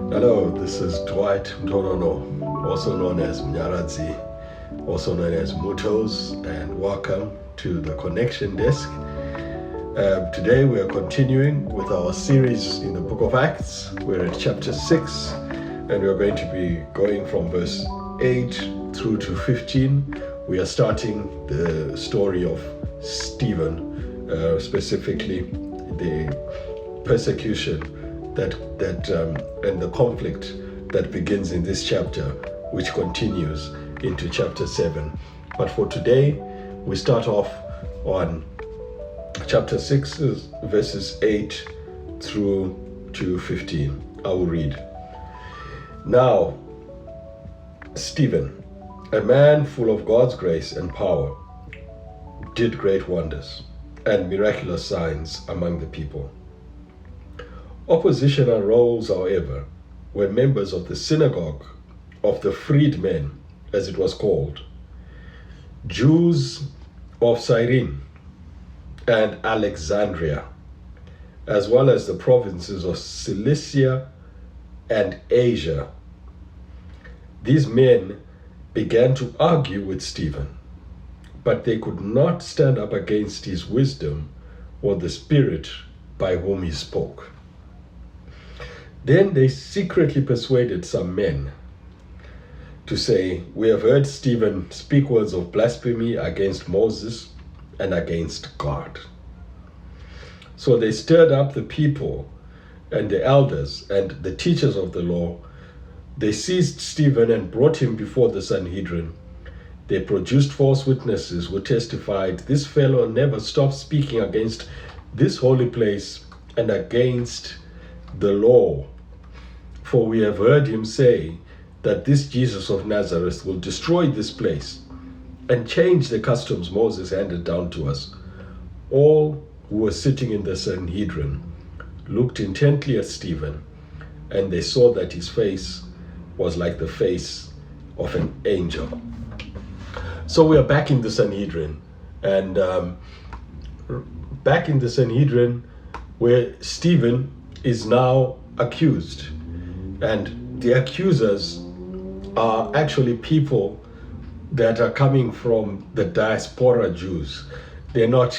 Hello, this is Dwight Mutonono, also known as Mnyaradzi, also known as Mutos, and welcome to the Connection Desk. Today we are continuing with our series in the book of Acts. We're at chapter 6, and we're going to be going from verse 8 through to 15. We are starting the story of Stephen, specifically the persecution and the conflict that begins in this chapter, which continues into chapter 7. But for today, we start off on chapter 6, verses 8 through to 15. I will read. Now, Stephen, a man full of God's grace and power, did great wonders and miraculous signs among the people. Opposition arose, however, when members of the synagogue of the freedmen, as it was called, Jews of Cyrene and Alexandria, as well as the provinces of Cilicia and Asia. These men began to argue with Stephen, but they could not stand up against his wisdom or the Spirit by whom he spoke. Then they secretly persuaded some men to say, "We have heard Stephen speak words of blasphemy against Moses and against God." So they stirred up the people and the elders and the teachers of the law. They seized Stephen and brought him before the Sanhedrin. They produced false witnesses who testified, "This fellow never stopped speaking against this holy place and against the law. For we have heard him say that this Jesus of Nazareth will destroy this place and change the customs Moses handed down to us." All who were sitting in the Sanhedrin looked intently at Stephen, and they saw that his face was like the face of an angel. So we are back in the Sanhedrin, and back in the Sanhedrin where Stephen is now accused. And the accusers are actually people that are coming from the diaspora Jews. They're not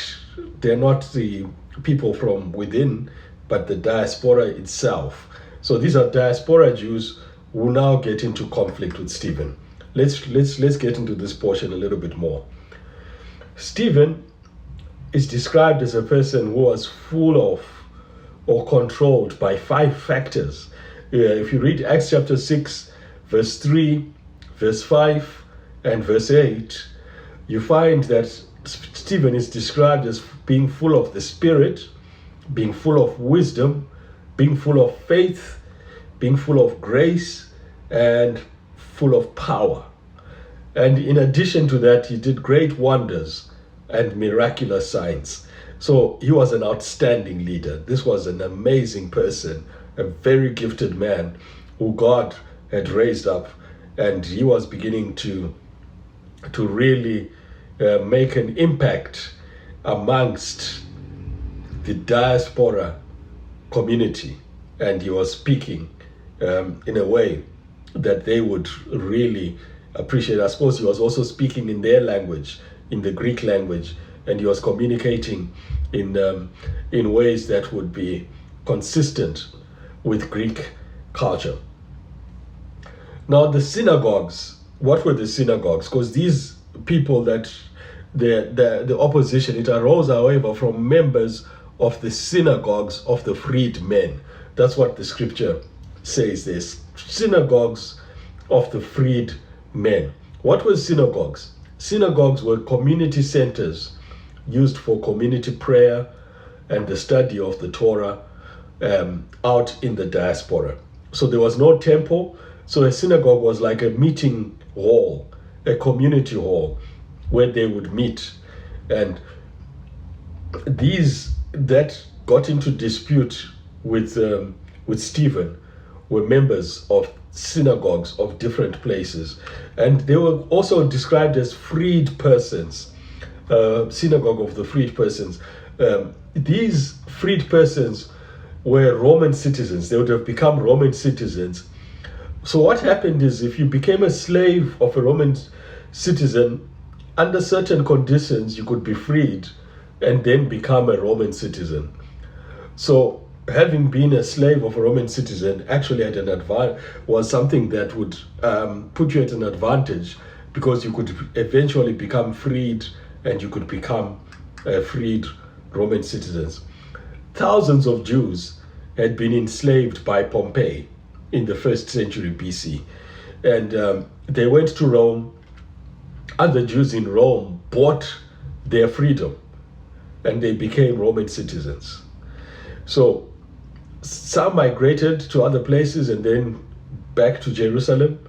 the people from within, but the diaspora itself. So these are diaspora Jews who now get into conflict with Stephen. Let's get into this portion a little bit more. Stephen is described as a person who was full of or controlled by 5 factors. If you read Acts chapter 6, verse 3, verse 5, and verse 8, you find that Stephen is described as being full of the Spirit, being full of wisdom, being full of faith, being full of grace, and full of power. And in addition to that, he did great wonders and miraculous signs. So he was an outstanding leader. This was an amazing person, a very gifted man who God had raised up, and he was beginning to really make an impact amongst the diaspora community. And he was speaking in a way that they would really appreciate. I suppose he was also speaking in their language, in the Greek language, and he was communicating in ways that would be consistent with Greek culture. Now the synagogues, what were the synagogues? Because these people that the opposition, it arose, however, from members of the synagogues of the freedmen. That's what the scripture says. There's synagogues of the freedmen. What were synagogues? Synagogues were community centers used for community prayer and the study of the Torah out in the diaspora. So there was no temple. So a synagogue was like a meeting hall, a community hall where they would meet. And these that got into dispute with Stephen were members of synagogues of different places. And they were also described as freed persons, synagogue of the freed persons. These freed persons were Roman citizens. They would have become Roman citizens. So what happened is, if you became a slave of a Roman citizen, under certain conditions, you could be freed and then become a Roman citizen. So having been a slave of a Roman citizen actually had was something that would put you at an advantage, because you could eventually become freed and you could become freed Roman citizens. Thousands of Jews had been enslaved by Pompey in the 1st century BC. And they went to Rome. Other Jews in Rome bought their freedom and they became Roman citizens. So some migrated to other places and then back to Jerusalem,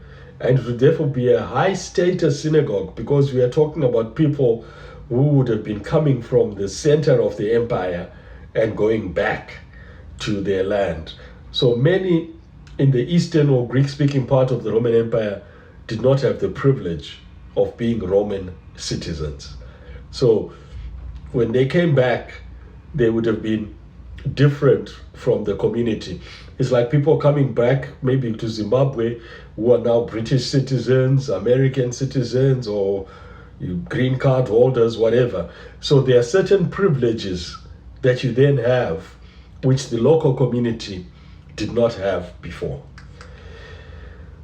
and it would therefore be a high status synagogue, because we are talking about people who would have been coming from the center of the empire and going back to their land. So many in the eastern or Greek-speaking part of the Roman Empire did not have the privilege of being Roman citizens. So when they came back, they would have been different from the community. It's like people coming back maybe to Zimbabwe who are now British citizens, American citizens, or green card holders, whatever. So there are certain privileges that you then have which the local community did not have before.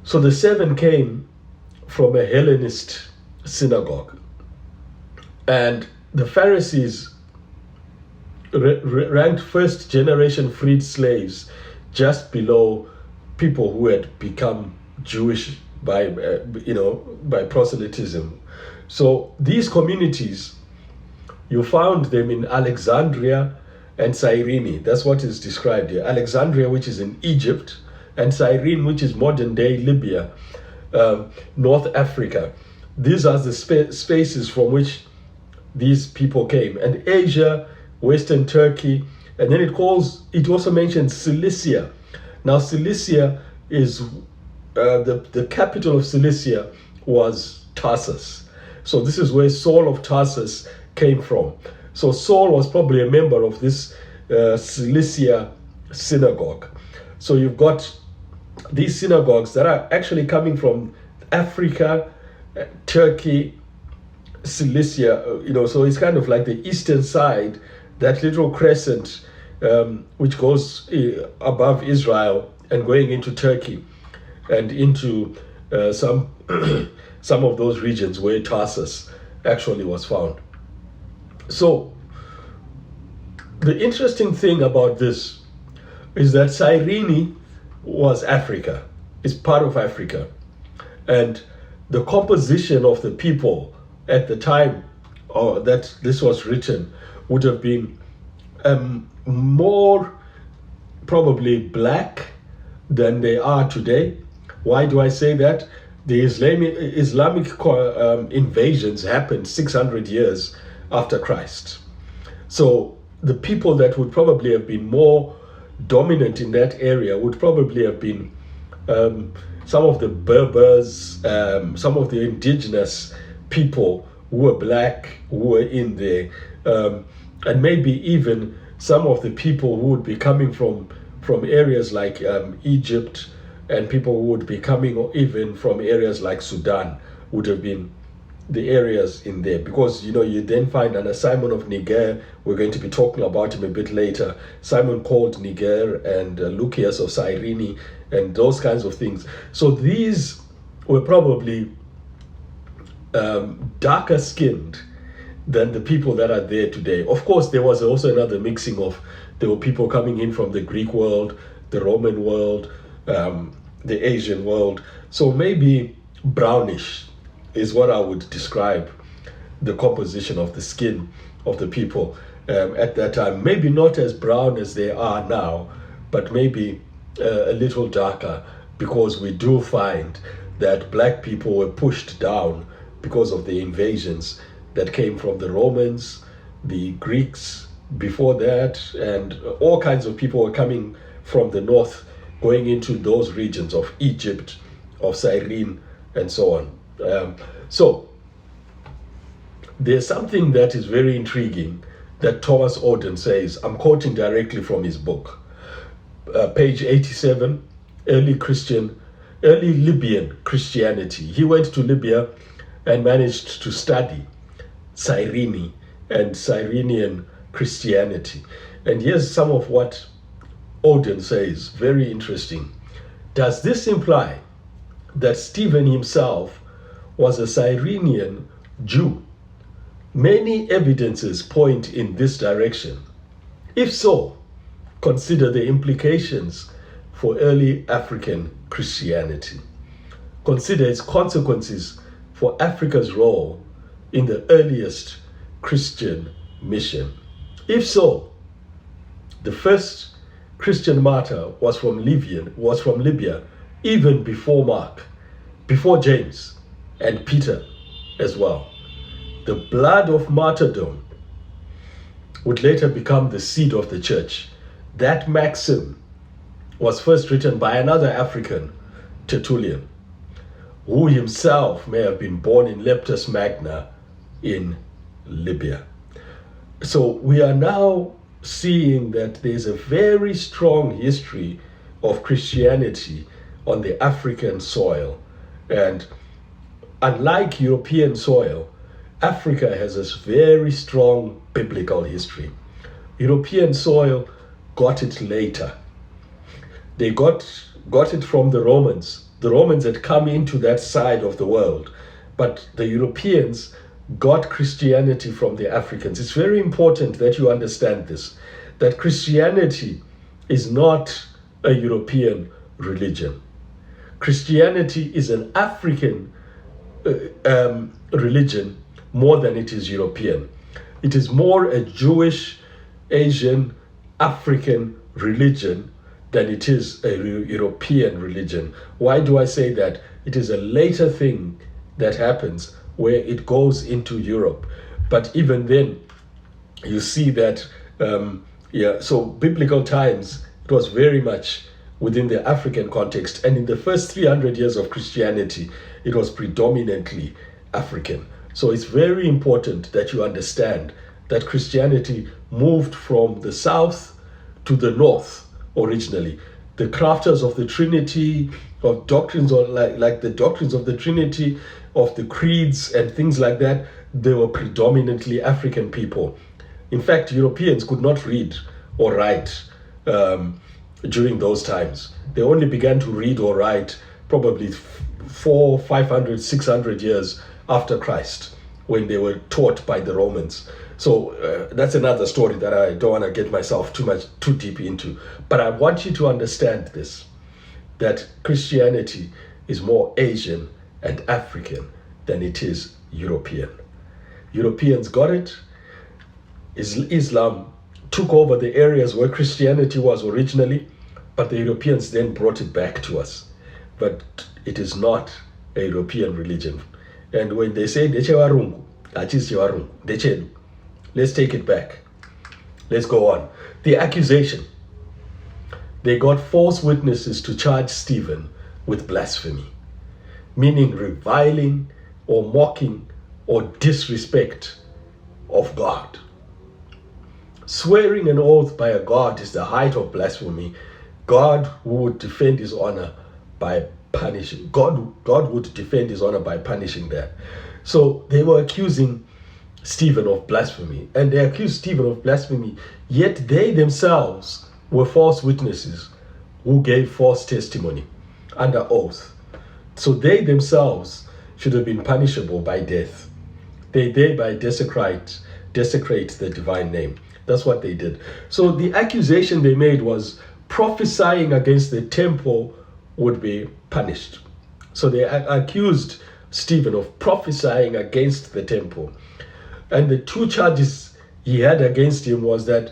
So the 7 came from a Hellenist synagogue, and the Pharisees ranked first generation freed slaves just below people who had become Jewish by proselytism. So these communities, you found them in Alexandria and Cyrene. That's what is described here. Alexandria, which is in Egypt, and Cyrene, which is modern day Libya, North Africa. These are the spaces from which these people came. And Asia, Western Turkey, and then it also mentions Cilicia. Now Cilicia is, the capital of Cilicia was Tarsus. So this is where Saul of Tarsus came from. So Saul was probably a member of this Cilicia synagogue. So you've got these synagogues that are actually coming from Africa, Turkey, Cilicia, so it's kind of like the eastern side, that little crescent which goes above Israel and going into Turkey and into some of those regions where Tarsus actually was found. So the interesting thing about this is that Cyrene was Africa, is part of Africa, and the composition of the people at the time that this was written would have been more probably black than they are today. Why do I say that? The Islamic invasions happened 600 years after Christ. So the people that would probably have been more dominant in that area would probably have been some of the Berbers, some of the indigenous people who were black, who were in there, and maybe even some of the people who would be coming from areas like Egypt, and people who would be coming even from areas like Sudan would have been the areas in there. Because you then find under Simon of Niger, we're going to be talking about him a bit later, Simon called Niger, and Lucius of Cyrene, and those kinds of things. So these were probably darker skinned than the people that are there today. Of course, there was also another mixing of, there were people coming in from the Greek world, the Roman world, the Asian world. So maybe brownish is what I would describe the composition of the skin of the people at that time. Maybe not as brown as they are now, but maybe a little darker, because we do find that black people were pushed down because of the invasions that came from the Romans, the Greeks before that, and all kinds of people were coming from the north, going into those regions of Egypt, of Cyrene, and so on. So there's something that is very intriguing that Thomas Orden says. I'm quoting directly from his book. page 87, early Libyan Christianity. He went to Libya and managed to study Cyrene and Cyrenian Christianity. And here's some of what Odin says, very interesting. Does this imply that Stephen himself was a Cyrenian Jew? Many evidences point in this direction. If so, consider the implications for early African Christianity. Consider its consequences for Africa's role in the earliest Christian mission. If so, the first Christian martyr was from Libya, even before Mark, before James and Peter as well. The blood of martyrdom would later become the seed of the church. That maxim was first written by another African, Tertullian, who himself may have been born in Leptis Magna in Libya. So we are now seeing that there's a very strong history of Christianity on the African soil. And unlike European soil, Africa has a very strong biblical history. European soil got it later. They got it from the Romans. The Romans had come into that side of the world, but the Europeans got Christianity from the Africans. It's very important that you understand this, that Christianity is not a European religion. Christianity is an African religion more than it is European. It is more a Jewish, Asian, African religion than it is a European religion. Why do I say that? It is a later thing that happens where it goes into Europe. But even then, you see that, so biblical times, it was very much within the African context. And in the first 300 years of Christianity, it was predominantly African. So it's very important that you understand that Christianity moved from the south to the north originally. The crafters of the Trinity, of doctrines, or like the doctrines of the Trinity, of the creeds and things like that, they were predominantly African people. In fact, Europeans could not read or write during those times. They only began to read or write probably 400, 500, 600 years after Christ, when they were taught by the Romans. So that's another story that I don't want to get myself too deep into. But I want you to understand this, that Christianity is more Asian and African than it is European. Europeans got it. Islam took over the areas where Christianity was originally, but the Europeans then brought it back to us. But it is not a European religion. And when they say, let's take it back. Let's go on. The accusation. They got false witnesses to charge Stephen with blasphemy, meaning reviling or mocking or disrespect of God. Swearing an oath by a God is the height of blasphemy. God would defend his honor by punishing. God would defend his honor by punishing that. So they were accusing Stephen of blasphemy, and they accused Stephen of blasphemy, yet they themselves were false witnesses who gave false testimony under oath. So they themselves should have been punishable by death. They thereby desecrate the divine name. That's what they did. So the accusation they made was prophesying against the temple would be punished. So they accused Stephen of prophesying against the temple. And the two charges he had against him was that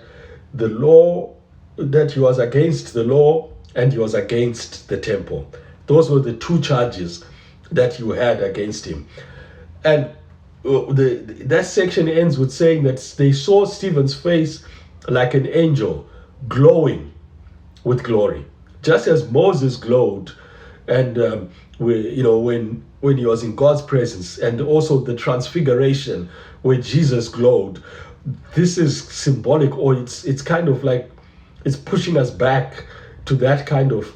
that he was against the law and he was against the temple. Those were the two charges that you had against him. And that section ends with saying that they saw Stephen's face like an angel glowing with glory, just as Moses glowed, and when he was in God's presence, and also the transfiguration where Jesus glowed. This is symbolic, or it's kind of like it's pushing us back to that kind of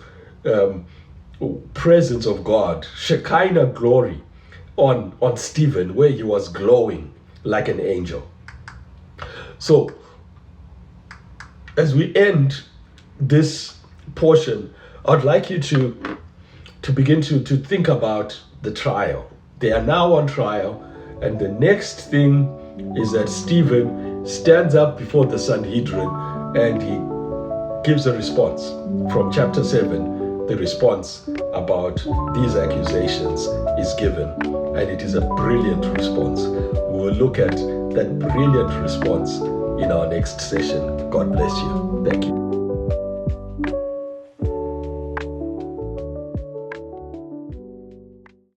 presence of God, Shekinah glory on Stephen, where he was glowing like an angel. So, as we end this portion, I'd like you to begin to think about the trial. They are now on trial, and the next thing is that Stephen stands up before the Sanhedrin and he gives a response. From chapter 7, the response about these accusations is given, and it is a brilliant response. We will look at that brilliant response in our next session. God bless you. Thank you.